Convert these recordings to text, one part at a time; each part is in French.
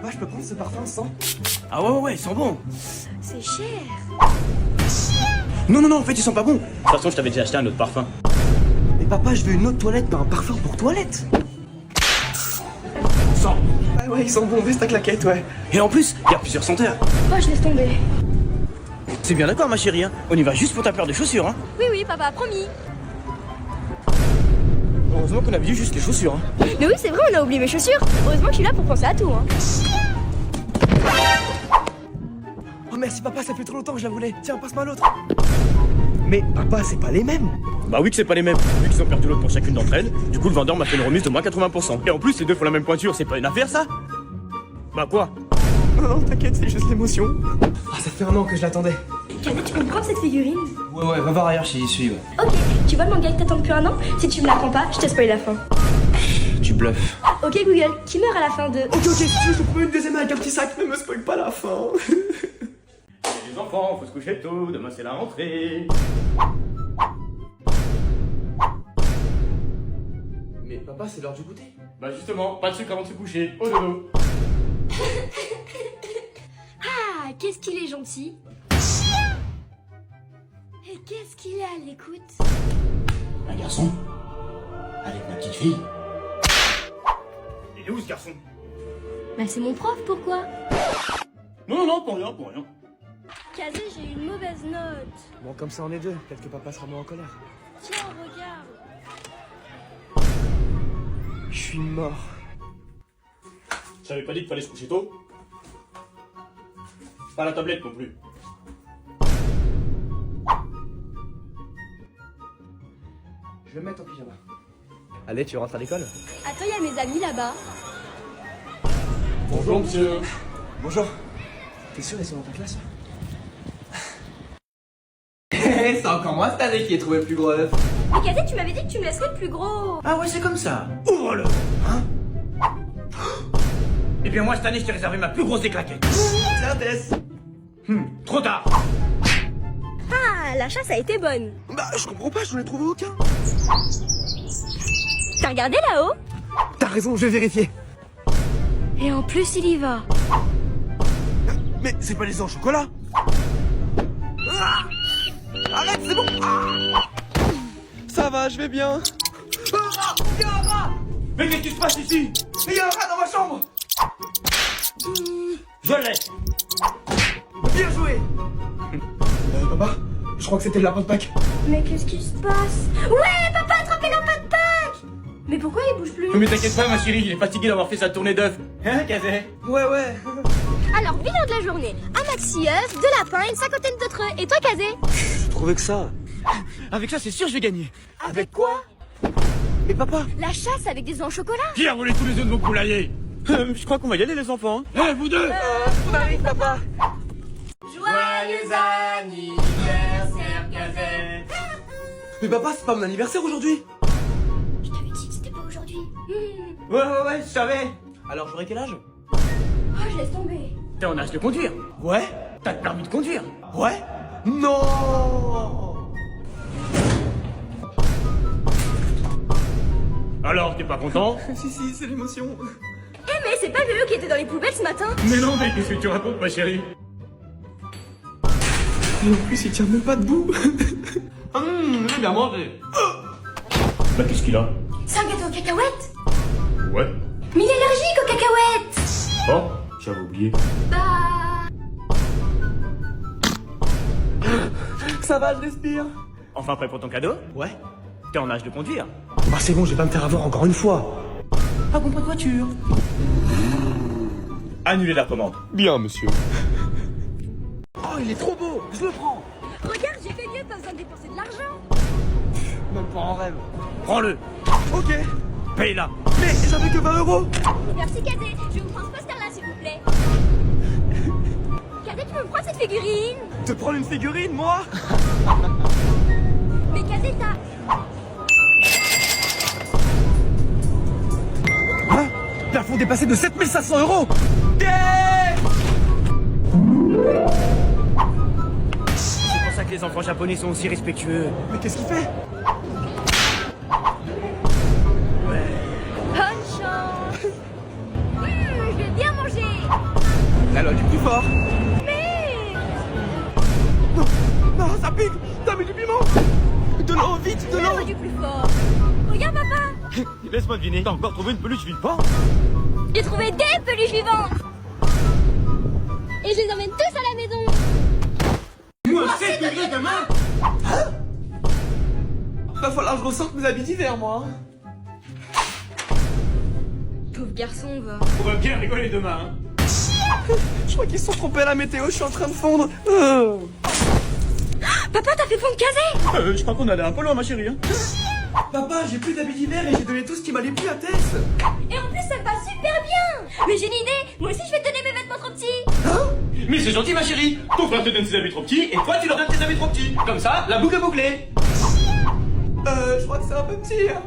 Papa, je peux prendre ce parfum sans? Ah ouais, ils sont bons. C'est cher. Non, en fait, ils sont pas bons. De toute façon, je t'avais déjà acheté un autre parfum. Mais papa, je veux une autre toilette, pas un parfum pour toilette. Sans. Ouais, ils sont bons, veste à claquette, ouais. Et en plus, il y a plusieurs senteurs. Oh, je laisse tomber. C'est bien d'accord, ma chérie, hein. On y va juste pour ta paire de chaussures, hein. Oui, papa, promis. Heureusement qu'on avait dit juste les chaussures, hein. Mais oui, c'est vrai, on a oublié mes chaussures. Heureusement que je suis là pour penser à tout, hein. Oh merci papa, ça fait trop longtemps que je la voulais. Tiens, passe-moi l'autre. Mais papa, c'est pas les mêmes. Bah oui que c'est pas les mêmes. Vu qu'ils ont perdu l'autre pour chacune d'entre elles, du coup le vendeur m'a fait une remise de moins 80%. Et en plus, les deux font la même pointure, c'est pas une affaire, ça? Bah quoi? Non, t'inquiète, c'est juste l'émotion. Ah, ça fait un an que je l'attendais. Cadet, tu peux me prendre cette figurine? Ouais, va voir ailleurs, j'y suis, ouais. Ok, tu vois le manga que t'attends depuis un an? Si tu me la prends pas, je te spoil la fin. Tu bluffes. Ok Google, qui meurt à la fin de... Ok, si tu veux, je te promets une deuxième avec un petit sac, ne me spoil pas la fin. Les enfants, faut se coucher tôt, demain c'est la rentrée. Mais papa, c'est l'heure du goûter. Bah justement, pas de sucre avant de se coucher, au dodo. Ah, qu'est-ce qu'il est gentil. Et qu'est-ce qu'il est à l'écoute. Un garçon? Avec ma petite fille? Il est où ce garçon? Bah c'est mon prof, pourquoi? Non, pour rien. Kazé, j'ai une mauvaise note. Bon, comme ça on est deux, peut-être que papa sera moins en colère. Tiens, regarde. Je suis mort. J'avais pas dit qu'il fallait se coucher tôt? Pas la tablette non plus. Je vais me mettre en pyjama. Allez, tu rentres à l'école? Attends, il y a mes amis là-bas. Bonjour monsieur. Bonjour. T'es sûr, ils sont dans ta classe? C'est encore moi cette année qui ai trouvé le plus gros œuf. Mais Kazé, tu m'avais dit que tu me laisserais le plus gros. Ah ouais, c'est comme ça. Ouvre-le. Hein? Eh bien moi cette année je t'ai réservé ma plus grosse des claquettes. Tiens, Tess. Trop tard. Ah, la chasse a été bonne. Bah, je comprends pas, je n'en ai trouvé aucun. T'as regardé là-haut? T'as raison, je vais vérifier. Et en plus, il y va. Mais c'est pas les œufs au chocolat. Ah, arrête, c'est bon. Ah, ça va, je vais bien. Ah, il y a un rat. Mais qu'est-ce qui se passe ici? Il y a un rat dans ma chambre. Je l'ai. Bien joué. Papa, je crois que c'était le lapin de Pâques. Mais qu'est-ce qui se passe? Ouais, papa a attrapé la patte Pâques. Mais pourquoi il bouge plus? Mais t'inquiète pas ma chérie, il est fatigué d'avoir fait sa tournée d'œufs. Hein, Kazé? Ouais. Alors, bilan de la journée. Un maxi œuf, 2 lapins et une cinquantaine d'autres œufs. Et toi, Kazé? Je trouvais que ça. Avec ça c'est sûr je vais gagner. Avec quoi? Mais papa. La chasse avec des œufs en chocolat. Qui a volé tous les œufs de vos poulaillers? Je crois qu'on va y aller les enfants. Eh vous deux! On arrive, papa. Joyeux anniversaire Kazé. Mais papa, c'est pas mon anniversaire aujourd'hui. Je t'avais dit que c'était pas aujourd'hui. Ouais, je savais. Alors j'aurai quel âge? Oh, je laisse tomber. T'es en âge de conduire. Ouais. T'as le permis de conduire. Ouais. Non. Alors t'es pas content? Si, c'est l'émotion. Eh, mais c'est pas le vélo qui était dans les poubelles ce matin? Mais non mais qu'est-ce que tu racontes ma chérie? Et en plus, il tient même pas debout. J'ai bien mangé. Bah qu'est-ce qu'il a? C'est un gâteau aux cacahuètes? Ouais. Mais il est allergique aux cacahuètes. Oh, j'avais oublié. Bah... Ça va, je respire. Enfin prêt pour ton cadeau? Ouais. T'es en âge de conduire. Bah c'est bon, je vais pas me faire avoir encore une fois. Pas bon, pas de voiture. Annulez la commande. Bien, monsieur. Oh, il est trop beau. Je le prends. Regarde, j'ai fait mieux, pas besoin de dépenser de l'argent. Même pas en rêve. Prends-le. Ok. Paye-la. Mais j'avais que 20 €. Merci, Kazé. Je vais vous prendre ce poster-là, s'il vous plaît. Kazé, tu peux me prendre cette figurine? Te prendre une figurine, moi? Mais Kazé, t'as... Hein? Plafond dépassé de 7500 €. Yeah. C'est pour ça que les enfants japonais sont aussi respectueux. Mais qu'est-ce qu'il fait? Bonne chance. Je vais bien manger. La loi du plus fort. Mais... Non, non, ça pique. T'as mis du piment. De l'eau, vite, de La loi l'eau. du plus fort. Regarde, papa. Laisse-moi deviner, t'as encore trouvé une peluche vivante? J'ai trouvé des peluches vivantes. Et je les emmène tous à la maison. Moi, c'est que demain. Va falloir que je ressente mes habits d'hiver, moi. Pauvre garçon, va. On va bien rigoler demain, hein. Je crois qu'ils se sont trompés à la météo, je suis en train de fondre. Papa, t'as fait fondre Kazé. Je crois qu'on allait un peu loin, ma chérie, hein. Papa, j'ai plus d'habits d'hiver et j'ai donné tout ce qui m'allait plus à Tess. Et en plus, ça me va super bien. Mais j'ai une idée. Moi aussi, je vais te donner mes vêtements trop petits. Mais c'est gentil, ma chérie. Ton frère te donne ses habits trop petits et toi, tu leur donnes tes habits trop petits. Comme ça, la boucle est bouclée. Je crois que c'est un peu petit. Hein.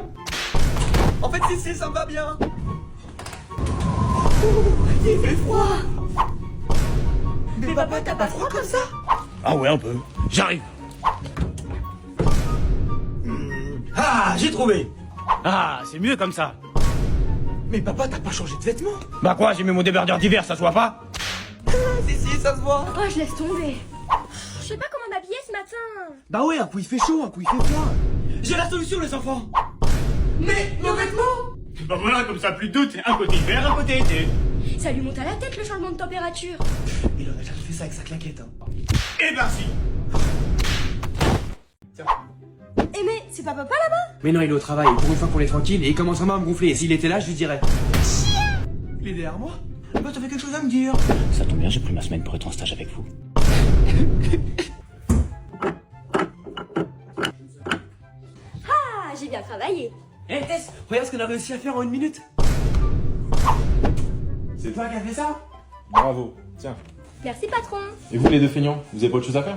En fait, si, ça me va bien. Il fait froid. Mais papa, t'as pas froid comme ça? Ah ouais, un peu. J'arrive. Ah, j'ai trouvé. Ah, c'est mieux comme ça. Mais papa, t'as pas changé de vêtements? Bah quoi, j'ai mis mon débardeur d'hiver, ça se voit pas? Si, ça se voit. Oh, je laisse tomber. Je sais pas comment m'habiller ce matin. Bah ouais, un coup il fait chaud, un coup il fait froid. J'ai la solution, les enfants. Mais nos vêtements? Bah voilà, comme ça, plus de doute. Un côté hiver, un côté été. Ça lui monte à la tête le changement de température. Il aurait jamais fait ça avec sa claquette. Hein. Eh ben si. Eh mais, c'est pas papa là-bas? Mais non, il est au travail, pour une fois qu'on est tranquille, et il commence vraiment à me gonfler, et s'il était là, je lui dirais. Il est derrière moi? Bah t'avais quelque chose à me dire. Ça tombe bien, j'ai pris ma semaine pour être en stage avec vous. Ah, j'ai bien travaillé. Hé Tess, regarde ce qu'on a réussi à faire en 1 minute. C'est toi qui as fait ça? Bravo, tiens. Merci patron. Et vous les deux feignants, vous avez pas autre chose à faire?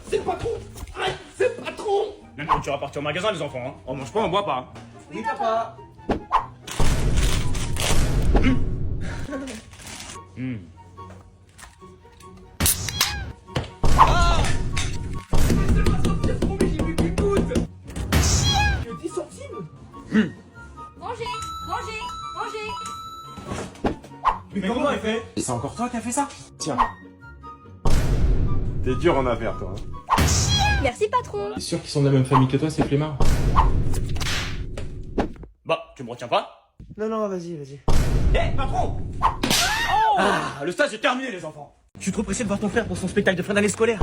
C'est le patron. Arrête, c'est le patron. Même quand tu vas partir au magasin, les enfants, hein. On mange pas, on boit pas. Oui papa. Ah, c'est le patron de trop, mais j'ai vu qu'il coûte. Que 10 centimes. Rangez, rangez, rangez. Mais comment elle fait? C'est encore toi qui as fait ça? Tiens. T'es dur en affaires, toi. Hein. Merci patron. T'es sûr qu'ils sont de la même famille que toi, ces flemmards? Bah, tu me retiens pas? Non, vas-y. Hé, patron! Ah, le stage est terminé, les enfants. Je suis trop pressé de voir ton frère pour son spectacle de fin d'année scolaire.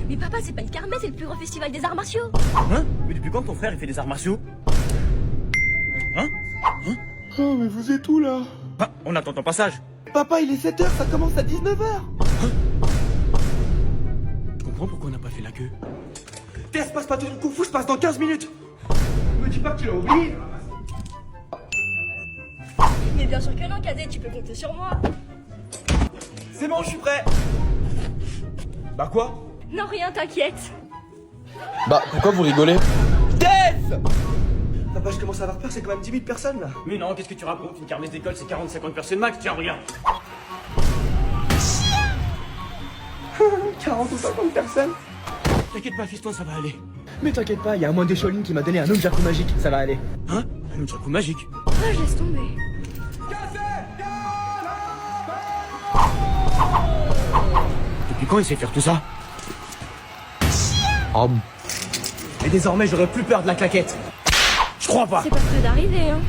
Mais papa, c'est pas une kermesse, c'est le plus grand festival des arts martiaux. Hein? Mais depuis quand ton frère il fait des arts martiaux? Hein? Oh mais vous êtes où là? Bah, on attend ton passage. Papa, il est 7h, ça commence à 19h. Je comprends pourquoi on n'a pas fait la queue. Tess, passe pas tout le kung fu, je passe dans 15 minutes. Me dis pas que tu l'as oublié. Mais bien sûr que non, Kazé, tu peux compter sur moi. C'est bon, je suis prêt. Bah quoi? Non, rien, t'inquiète. Bah, pourquoi vous rigolez? Tess! Papa, je commence à avoir peur, c'est quand même 10 000 personnes là. Mais non, qu'est-ce que tu racontes? Une kermesse d'école, c'est 40-50 personnes max. Tiens, regarde. 40 ou 50 personnes. T'inquiète pas, fiston, ça va aller. Mais t'inquiète pas, il y a un moine des Shaolin qui m'a donné un Nunchaku magique, ça va aller. Hein? Un Nunchaku magique. Ah, je laisse tomber. Depuis quand il sait faire tout ça? Et désormais, j'aurai plus peur de la claquette. Je crois pas. C'est pas près d'arriver, hein.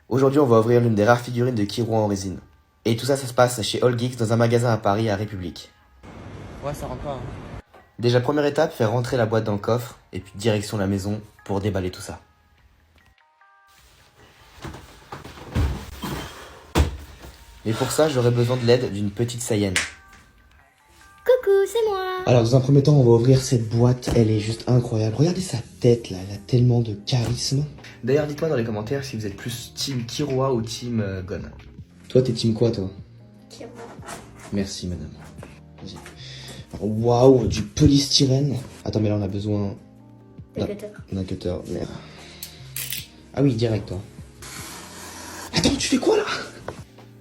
Aujourd'hui, on va ouvrir l'une des rares figurines de Kiro en résine. Et tout ça, ça se passe chez All Geeks dans un magasin à Paris, à République. Ouais, ça rentre pas. Hein. Déjà, première étape, faire rentrer la boîte dans le coffre, et puis direction la maison pour déballer tout ça. Mais pour ça, j'aurais besoin de l'aide d'une petite Saiyenne. Coucou, c'est moi. Alors, dans un premier temps, on va ouvrir cette boîte, elle est juste incroyable. Regardez sa tête là, elle a tellement de charisme. D'ailleurs, dites-moi dans les commentaires si vous êtes plus team Kiroa ou team Gon. Toi, t'es team quoi, toi? Kiro. Merci, madame. Vas-y. Alors, waouh, du polystyrène. Attends, mais là, on a besoin Le cutter. d'un cutter. Merde. Ah oui, direct, toi. Attends, tu fais quoi, là?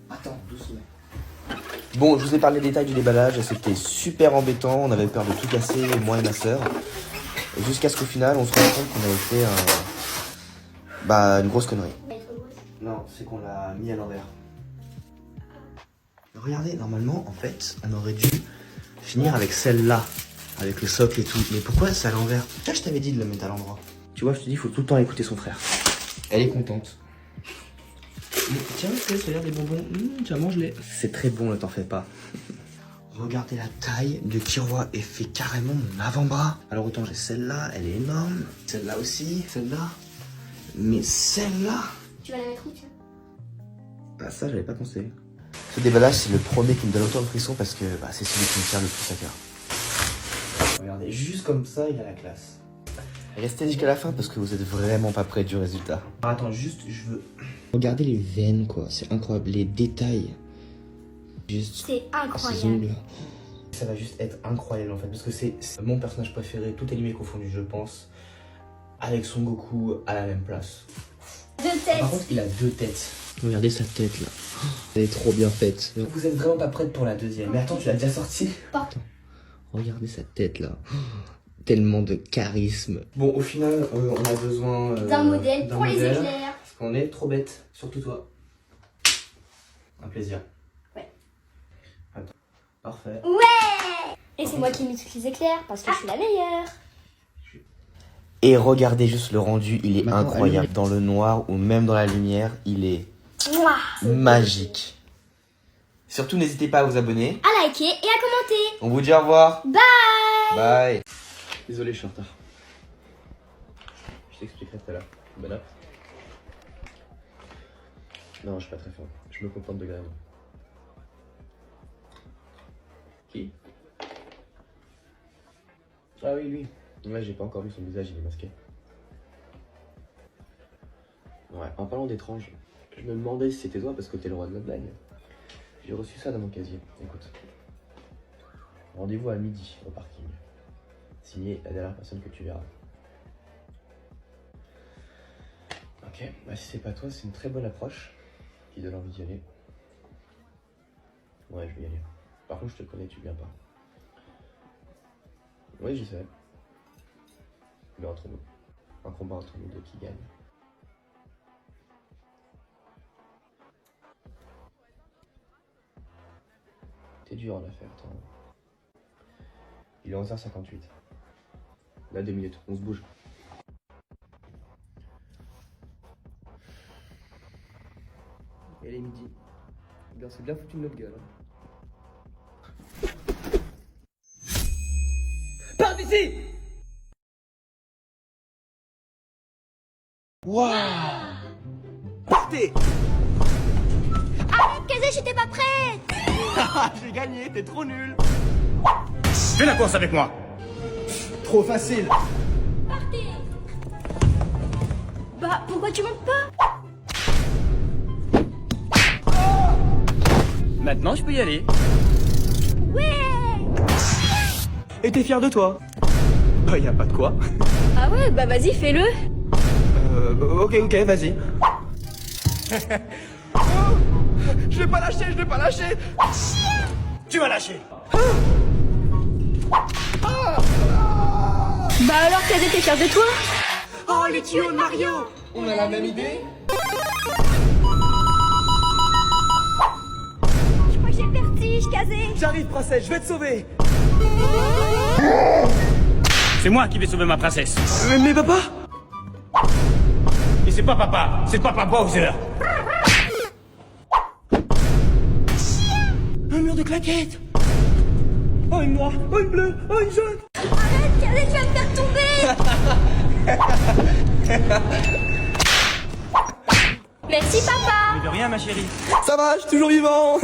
Attends, doucement. Bon, je vous ai parlé des détails du déballage, c'était super embêtant, on avait peur de tout casser, moi et ma sœur. Jusqu'à ce qu'au final, on se rende compte qu'on avait fait une grosse connerie. Non, c'est qu'on l'a mis à l'envers. Non, Regardez, normalement, en fait, on aurait dû finir avec celle-là, avec le socle et tout. Mais pourquoi c'est à l'envers? Tiens, je t'avais dit de la mettre à l'endroit. Tu vois, je te dis, il faut tout le temps écouter son frère. Elle est contente. Mais tiens, ça a l'air des bonbons. Tiens, mange-les. C'est très bon, ne t'en fais pas. Regardez la taille de Kirwa et fait carrément mon avant-bras. Alors autant j'ai celle-là, elle est énorme. Celle-là aussi, celle-là. Mais celle-là... Tu vas la mettre où, tiens? Ah ça, j'avais pas pensé. Ce déballage, c'est le premier qui me donne autant de frissons parce que c'est celui qui me tient le plus à cœur. Regardez, juste comme ça, il a la classe. Restez jusqu'à la fin parce que vous êtes vraiment pas près du résultat. Attends, juste, je veux... Regardez les veines, quoi. C'est incroyable. Les détails. Juste... C'est ces incroyable. ongles. Ça va juste être incroyable, en fait. Parce que c'est mon personnage préféré, tout animé confondu, je pense. Avec Son Goku à la même place. 2 têtes. Par contre, il a 2 têtes. Regardez sa tête, là. Elle est trop bien faite. Vous êtes vraiment pas prête pour la deuxième. Mais attends, tu l'as déjà sortie? Porte. Regardez sa tête, là. Tellement de charisme. Bon, au final, on a besoin D'un modèle pour les éclairs. Parce qu'on est trop bête, surtout toi. Un plaisir. Ouais. Attends. Parfait. Ouais. Et c'est moi qui mets toutes les éclairs parce que je suis la meilleure. Et regardez juste le rendu, il est incroyable. Dans le noir ou même dans la lumière, il est Mouah. magique. Surtout, n'hésitez pas à vous abonner. À liker et à commenter. On vous dit au revoir. Bye. Bye. Désolé, je suis en retard. Je t'expliquerai tout à l'heure. Bonne app. Non, je suis pas très fort. Je me contente de grève. Qui? Ah oui, lui. Ouais, j'ai pas encore vu son visage, il est masqué. Ouais, en parlant d'étrange, je me demandais si c'était toi parce que t'es le roi de la blague. J'ai reçu ça dans mon casier. Écoute. Rendez-vous à midi au parking. Signé la dernière personne que tu verras. Ok, si c'est pas toi, c'est une très bonne approche qui donne envie d'y aller. Ouais, je vais y aller. Par contre, je te connais, tu viens pas. Oui, je sais. Mais entre nous. Un combat entre nous deux qui gagne. T'es dur en affaire, toi. Il est 11h58. Là, 2 minutes, on se bouge. Elle est midi. Bien, c'est bien foutu de notre gueule. Pars d'ici! Waouh! Partez! Arrête, Kazé, j'étais pas prête. J'ai gagné, t'es trop nul! Fais la course avec moi. Trop facile! Partez. Bah, pourquoi tu montes pas? Maintenant, je peux y aller. Ouais. Et t'es fier de toi? Bah, y a pas de quoi. Ah ouais, bah vas-y, fais-le. Ok, vas-y. Je vais pas lâcher! Tu vas lâcher. Bah alors, Kazé, t'es fier de toi? Oh, les tuyaux de Mario! On a la même idée? Je crois que j'ai le vertige, Kazé. J'arrive, princesse, je vais te sauver! C'est moi qui vais sauver ma princesse. Mais papa? Et c'est pas papa, c'est Papa Bowser. Un mur de claquettes! Oh, une noire, oh, une bleue, oh, une jaune! Arrête, Kazé, tu vas me faire tomber. Merci, papa. De rien, ma chérie. Ça va, je suis toujours vivant!